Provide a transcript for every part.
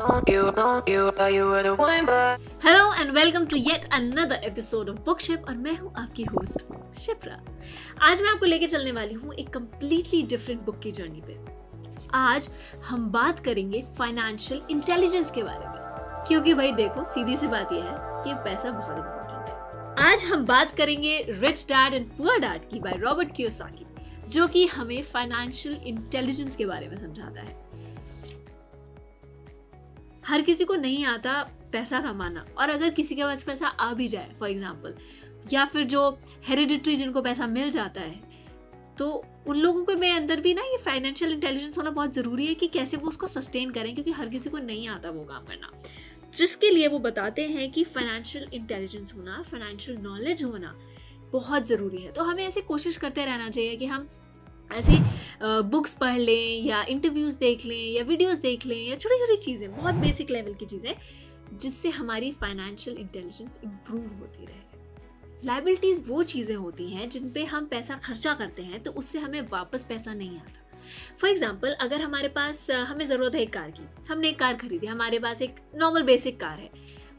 Hello and welcome to yet another episode of Bookship और मैं हूँ आपकी होस्ट शिप्रा। आज मैं आपको लेके चलने वाली हूँ एक कंप्लीटली डिफरेंट बुक की जर्नी पे। आज हम बात करेंगे फाइनेंशियल इंटेलिजेंस के बारे में, क्योंकि भाई देखो सीधी सी बात यह है कि पैसा बहुत इंपॉर्टेंट है। आज हम बात करेंगे rich dad and poor dad की बाय रॉबर्ट कियोसाकी, जो कि हमें फाइनेंशियल इंटेलिजेंस के बारे में समझाता है। हर किसी को नहीं आता पैसा कमाना, और अगर किसी के पास पैसा आ भी जाए फॉर एग्जांपल, या फिर जो हेरिडिटरी जिनको पैसा मिल जाता है, तो उन लोगों के में अंदर भी ना ये फाइनेंशियल इंटेलिजेंस होना बहुत ज़रूरी है कि कैसे वो उसको सस्टेन करें, क्योंकि हर किसी को नहीं आता वो काम करना। जिसके लिए वो बताते हैं कि फाइनेंशियल इंटेलिजेंस होना, फाइनेंशियल नॉलेज होना बहुत ज़रूरी है। तो हमें ऐसे कोशिश करते रहना चाहिए कि हम ऐसे बुक्स पढ़ लें या इंटरव्यूज़ देख लें या वीडियोस देख लें या छोटी छोटी चीज़ें, बहुत बेसिक लेवल की चीज़ें, जिससे हमारी फाइनेंशियल इंटेलिजेंस इम्प्रूव होती रहे। लायबिलिटीज़ वो चीज़ें होती हैं जिन पे हम पैसा खर्चा करते हैं तो उससे हमें वापस पैसा नहीं आता। फॉर एग्जाम्पल, अगर हमारे पास हमें ज़रूरत है एक कार की, हमने एक कार खरीदी, हमारे पास एक नॉर्मल बेसिक कार है,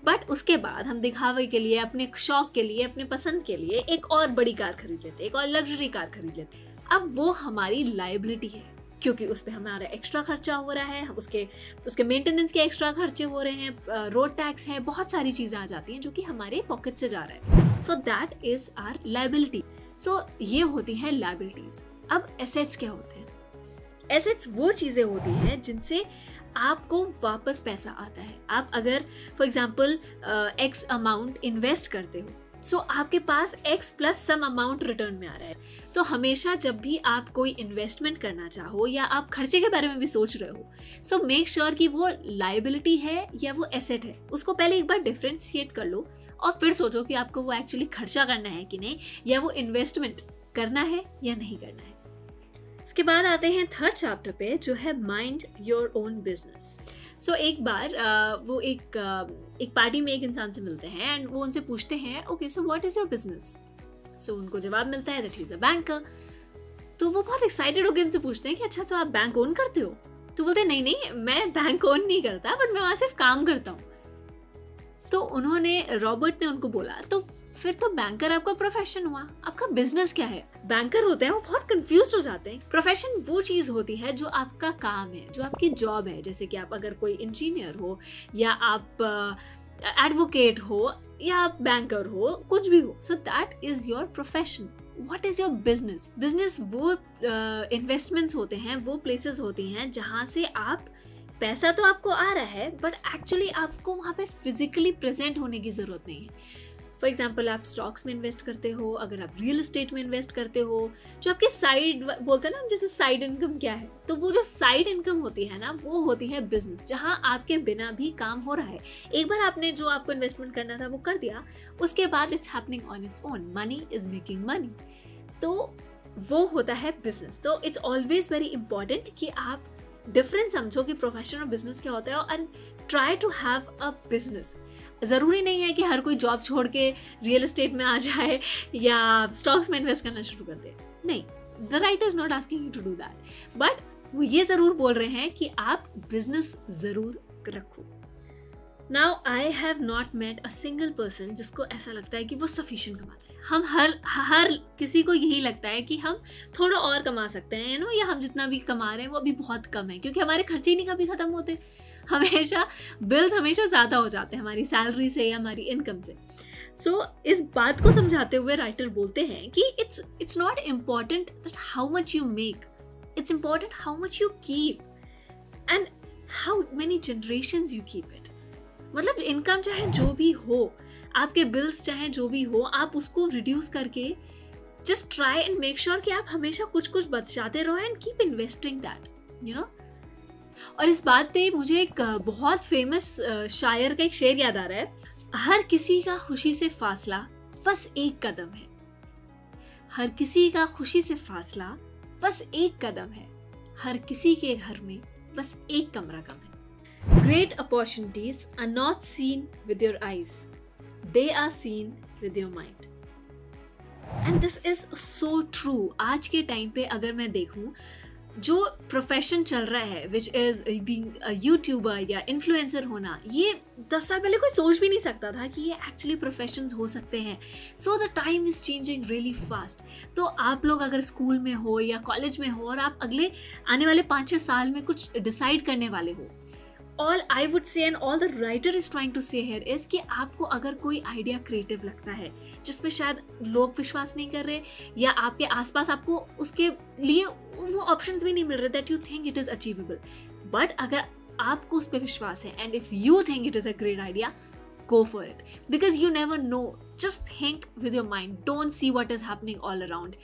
बट उसके बाद हम दिखावे के लिए, अपने शौक के लिए, अपने पसंद के लिए एक और बड़ी कार खरीद लेते, एक और लग्जरी कार खरीद लेते। अब वो हमारी लायबिलिटी है, क्योंकि उस पर हमारा एक्स्ट्रा खर्चा हो रहा है, हम उसके मेंटेनेंस के एक्स्ट्रा खर्चे हो रहे हैं, रोड टैक्स है, बहुत सारी चीज़ें आ जाती हैं जो कि हमारे पॉकेट से जा रहा है। So that is our liability. So ये होती हैं लायबिलिटीज। अब एसेट्स क्या होते हैं? एसेट्स वो चीज़ें होती हैं जिनसे आपको वापस पैसा आता है। आप अगर for example X amount invest करते हो, सो आपके पास X plus some amount return में आ रहा है। तो हमेशा जब भी आप कोई इन्वेस्टमेंट करना चाहो या आप खर्चे के बारे में भी सोच रहे हो, सो मेक श्योर कि वो लायबिलिटी है या वो एसेट है, उसको पहले एक बार डिफ्रेंशिएट कर लो और फिर सोचो कि आपको वो एक्चुअली खर्चा करना है कि नहीं, या वो इन्वेस्टमेंट करना है या नहीं करना है। इसके बाद आते हैं थर्ड चैप्टर पे, जो है माइंड योर ओन बिजनेस। सो एक बार वो एक पार्टी में एक इंसान से मिलते हैं एंड वो उनसे पूछते हैं, okay so what is your business? So उनको जवाब मिलता है that he is a banker. तो वो बहुत एक्साइटेड होकर उनसे पूछते हैं कि अच्छा तो आप बैंक ओन करते हो? तो बोलते हैं नहीं मैं बैंक ओन नहीं करता, बट मैं वहां सिर्फ काम करता हूँ। तो रॉबर्ट ने उनको बोला, तो फिर तो बैंकर आपका प्रोफेशन हुआ, आपका बिजनेस क्या है? बैंकर होते हैं वो बहुत कंफ्यूज हो जाते हैं। प्रोफेशन वो चीज होती है जो आपका काम है, जो आपकी जॉब है, जैसे कि आप अगर कोई इंजीनियर हो या आप एडवोकेट हो या आप बैंकर हो, कुछ भी हो, सो that is your profession. What is your business? Business वो इन्वेस्टमेंट्स होते हैं, वो प्लेसेस होती हैं जहां से आप पैसा तो आपको आ रहा है, बट एक्चुअली आपको वहां पे फिजिकली प्रेजेंट होने की जरूरत नहीं है। फॉर एग्जाम्पल, आप स्टॉक्स में इन्वेस्ट करते हो, अगर आप रियल एस्टेट में इन्वेस्ट करते हो, जो आपके साइड बोलते हैं ना, जैसे साइड इनकम क्या है, तो वो जो साइड इनकम होती है ना, वो होती है बिजनेस, जहां आपके बिना भी काम हो रहा है। एक बार आपने जो आपको इन्वेस्टमेंट करना था वो कर दिया, उसके बाद it's happening on its own, money is making money. तो वो होता है बिजनेस। तो इट्स ऑलवेज वेरी इंपॉर्टेंट कि आप डिफरेंस समझो कि प्रोफेशन और बिजनेस क्या होता है, and try to have a business. ज़रूरी नहीं है कि हर कोई जॉब छोड़ के रियल एस्टेट में आ जाए या स्टॉक्स में इन्वेस्ट करना शुरू कर दे। नहीं, the writer is not asking you to do that, but वो ये ज़रूर बोल रहे हैं कि आप बिजनेस ज़रूर रखो। Now I have not met a single person जिसको ऐसा लगता है कि वो सफिशिएंट कमाता है। हम हर किसी को यही लगता है कि हम थोड़ा और कमा सकते हैं, या हम जितना भी कमा रहे हैं वो अभी बहुत कम है, क्योंकि हमारे खर्चे ही नहीं कभी खत्म होते। हमेशा बिल्स हमेशा ज़्यादा हो जाते हैं हमारी सैलरी से या हमारी इनकम से। सो इस बात को समझाते हुए राइटर बोलते हैं कि it's not important that how much you make, it's important how much you keep and how many generations you keep it. मतलब इनकम चाहे जो भी हो, आपके बिल्स चाहे जो भी हो, आप उसको रिड्यूस करके just try and make sure कि आप हमेशा कुछ कुछ बचाते रहो and keep investing that, you know. और इस बात पे मुझे एक बहुत फेमस शायर का एक शेर याद आ रहा है, हर किसी का खुशी से फासला बस एक कदम है, हर किसी का खुशी से फासला बस एक कदम है, हर किसी के घर में बस एक कमरा कम है। Great opportunities are not seen with your eyes, they are seen with your mind. And this is so true. आज के टाइम पे अगर मैं देखूं, जो प्रोफेशन चल रहा है विच इज बीइंग यूट्यूबर या इन्फ्लुएंसर होना, ये 10 साल पहले कोई सोच भी नहीं सकता था कि ये एक्चुअली प्रोफेशंस हो सकते हैं. So the time is changing really fast. तो आप लोग अगर स्कूल में हो या कॉलेज में हो और आप अगले आने वाले 5-6 साल में कुछ डिसाइड करने वाले हो, all I would say and all the writer is trying to say here is कि आपको अगर कोई आइडिया क्रिएटिव लगता है जिसमें शायद लोग विश्वास नहीं कर रहे या आपके आसपास आपको उसके लिए वो ऑप्शंस भी नहीं मिल रहे that you think it is achievable, but अगर आपको उस पर विश्वास है and if you think it is a great idea, go for it because you never know. Just think with your mind, don't see what is happening all around.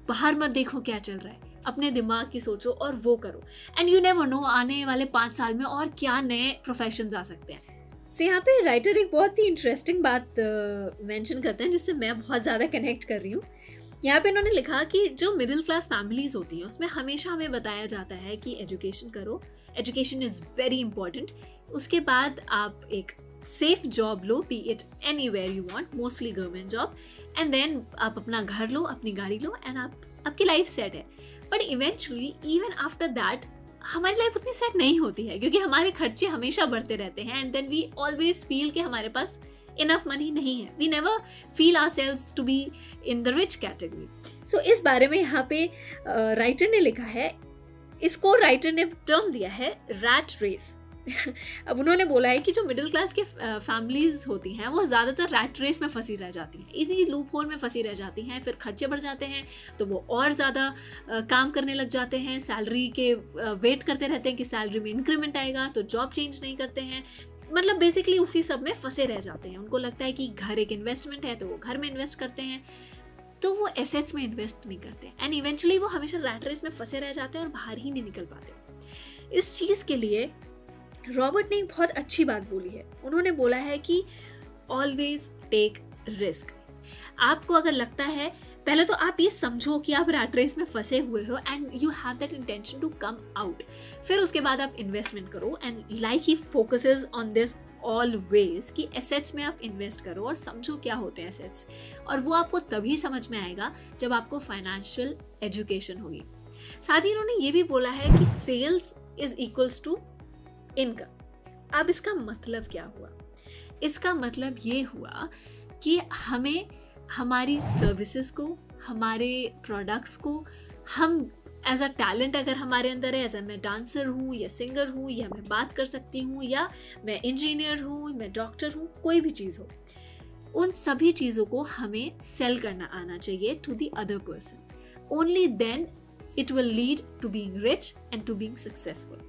बाहर मत देखो क्या चल रहा है, अपने दिमाग की सोचो और वो करो. एंड यू नेवर नो आने वाले 5 साल में और क्या नए प्रोफेशंस आ सकते हैं. सो यहाँ पे राइटर एक बहुत ही इंटरेस्टिंग बात मेंशन करते हैं जिससे मैं बहुत ज़्यादा कनेक्ट कर रही हूँ. यहाँ पे उन्होंने लिखा कि जो मिडिल क्लास फैमिलीज होती हैं उसमें हमेशा हमें बताया जाता है कि एजुकेशन करो, एजुकेशन इज़ वेरी इंपॉर्टेंट. उसके बाद आप एक सेफ जॉब लो, be it anywhere you want, mostly government job, and then आप अपना घर लो, अपनी गाड़ी लो एंड आपकी लाइफ सेट है. But eventually even after that हमारी लाइफ उतनी सेट नहीं होती है क्योंकि हमारे खर्चे हमेशा बढ़ते रहते हैं and then we always feel कि हमारे पास इनफ मनी नहीं है. We never feel ourselves to be in the rich category. सो इस बारे में यहाँ पे राइटर ने लिखा है, इसको राइटर ने टर्म दिया है रैट रेस. अब उन्होंने बोला है कि जो मिडिल क्लास के फैमिलीज होती हैं वो ज़्यादातर रैट रेस में फंसी रह जाती हैं, इसी लूप होल में फंसी रह जाती हैं. फिर खर्चे बढ़ जाते हैं तो वो और ज़्यादा काम करने लग जाते हैं, सैलरी के वेट करते रहते हैं कि सैलरी में इंक्रीमेंट आएगा, तो जॉब चेंज नहीं करते हैं. मतलब बेसिकली उसी सब में फंसे रह जाते हैं. उनको लगता है कि घर एक इन्वेस्टमेंट है तो वो घर में इन्वेस्ट करते हैं, तो वो एसेट्स में इन्वेस्ट नहीं करते एंड इवेंचुअली वो हमेशा रैट रेस में फंसे रह जाते हैं और बाहर ही नहीं निकल पाते. इस चीज़ के लिए रॉबर्ट ने एक बहुत अच्छी बात बोली है. उन्होंने बोला है कि ऑलवेज टेक रिस्क. आपको अगर लगता है, पहले तो आप ये समझो कि आप रैट रेस में फंसे हुए हो and you have that intention to come out. फिर उसके बाद आप इन्वेस्टमेंट करो and like he focuses on this always कि एसेट्स में आप इन्वेस्ट करो और समझो क्या होते हैं एसेट्स. और वो आपको तभी समझ में आएगा जब आपको फाइनेंशियल एजुकेशन होगी. साथ ही उन्होंने ये भी बोला है कि sales is equals to income. अब इसका मतलब क्या हुआ? इसका मतलब ये हुआ कि हमें हमारी सर्विसेज को, हमारे प्रोडक्ट्स को, हम एज अ टैलेंट अगर हमारे अंदर है, एज अ मैं डांसर हूँ या सिंगर हूँ या मैं बात कर सकती हूँ या मैं इंजीनियर हूँ, मैं डॉक्टर हूँ, कोई भी चीज़ हो, उन सभी चीज़ों को हमें सेल करना आना चाहिए to the other person. Only then it will lead to being rich and to being successful.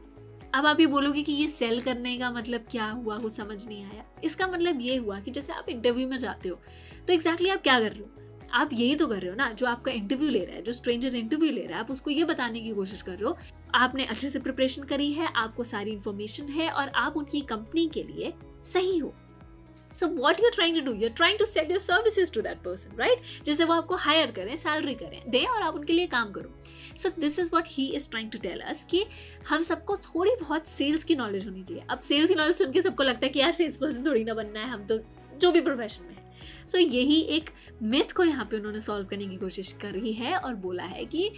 अब आप ये बोलोगे कि ये सेल करने का मतलब क्या हुआ, कुछ समझ नहीं आया. इसका मतलब ये हुआ कि जैसे आप इंटरव्यू में जाते हो तो एग्जैक्टली आप क्या कर रहे हो? आप यही तो कर रहे हो ना, जो आपका इंटरव्यू ले रहा है, जो स्ट्रेंजर इंटरव्यू ले रहा है, आप उसको ये बताने की कोशिश कर रहे हो आपने अच्छे से प्रिपरेशन करी है, आपको सारी इन्फॉर्मेशन है और आप उनकी कंपनी के लिए सही हो. So what you're trying to do? You're trying to sell your services to that person, right? जैसे वो आपको हायर करें, सैलरी करें, दें और आप उनके लिए काम करो. So this is what he is trying to tell us कि हम सबको थोड़ी बहुत सेल्स की नॉलेज होनी चाहिए. अब सेल्स की नॉलेज सुन के सबको लगता है कि यार सेल्स पर्सन थोड़ी ना बनना है, हम तो जो भी प्रोफेशन में है. So यही एक मिथ को यहाँ पे उन्होंने सॉल्व करने की कोशिश करी है और बोला है कि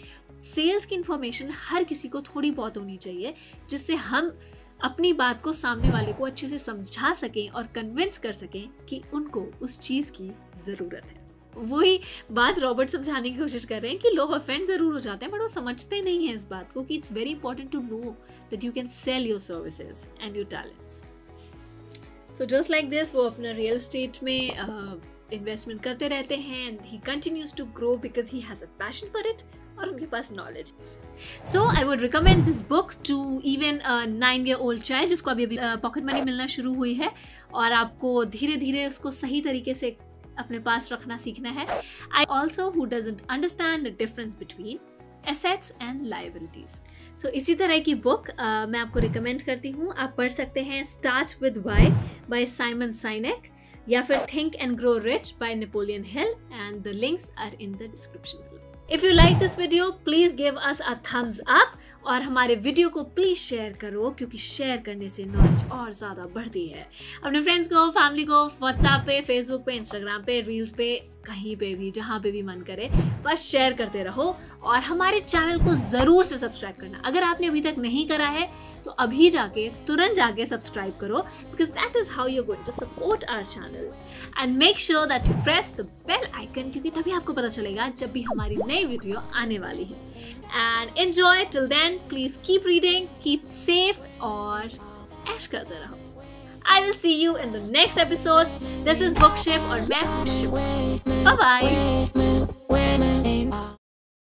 सेल्स की इन्फॉर्मेशन हर किसी को थोड़ी बहुत होनी चाहिए जिससे हम अपनी बात को सामने वाले को अच्छे से समझा सकें और कन्विंस कर सकें कि उनको उस चीज़ की ज़रूरत है. वही बात रॉबर्ट समझाने की कोशिश कर रहे हैं कि लोग ऑफेंड ज़रूर हो जाते हैं बट वो समझते नहीं हैं इस बात को कि it's very important to know that you can sell your services and your talents. So just like this वो अपना रियल एस्टेट में इन्वेस्टमेंट करते रहते हैं and he continues to grow because he has a passion for it और उनके पास knowledge. So I would recommend this book to even a 9-year-old child जिसको अभी पॉकेट मनी मिलना शुरू हुई है और आपको धीरे धीरे उसको सही तरीके से अपने पास रखना सीखना है. I also who doesn't understand the difference between assets and liabilities. So इसी तरह की बुक मैं आपको रिकमेंड करती हूँ. आप पढ़ सकते हैं Start with Why by Simon Sinek या फिर Think and Grow Rich by Napoleon Hill and the links are in the description below. If you like this video, please give us a thumbs up और हमारे video को please share करो, क्योंकि share करने से knowledge और ज्यादा बढ़ती है। अपने फ्रेंड्स को, फैमिली को, व्हाट्सएप पे, फेसबुक पे, इंस्टाग्राम पे, रील्स पे, कहीं पे भी, जहां पे भी मन करे, बस शेयर करते रहो। और हमारे चैनल को जरूर से सब्सक्राइब करना। अगर आपने अभी तक नहीं करा है तो अभी जाके, तुरंत जाके सब्सक्राइब करो, because that is how you are going to support our channel. And make sure that you press the bell icon, क्योंकि तभी आपको पता चलेगा जब भी हमारी नई वीडियो आने वाली है। And enjoy till then, please keep reading, keep safe और ऐश करते रहो। I will see you in the next episode. This is Bookship और मैं हूँ शिव। Bye bye.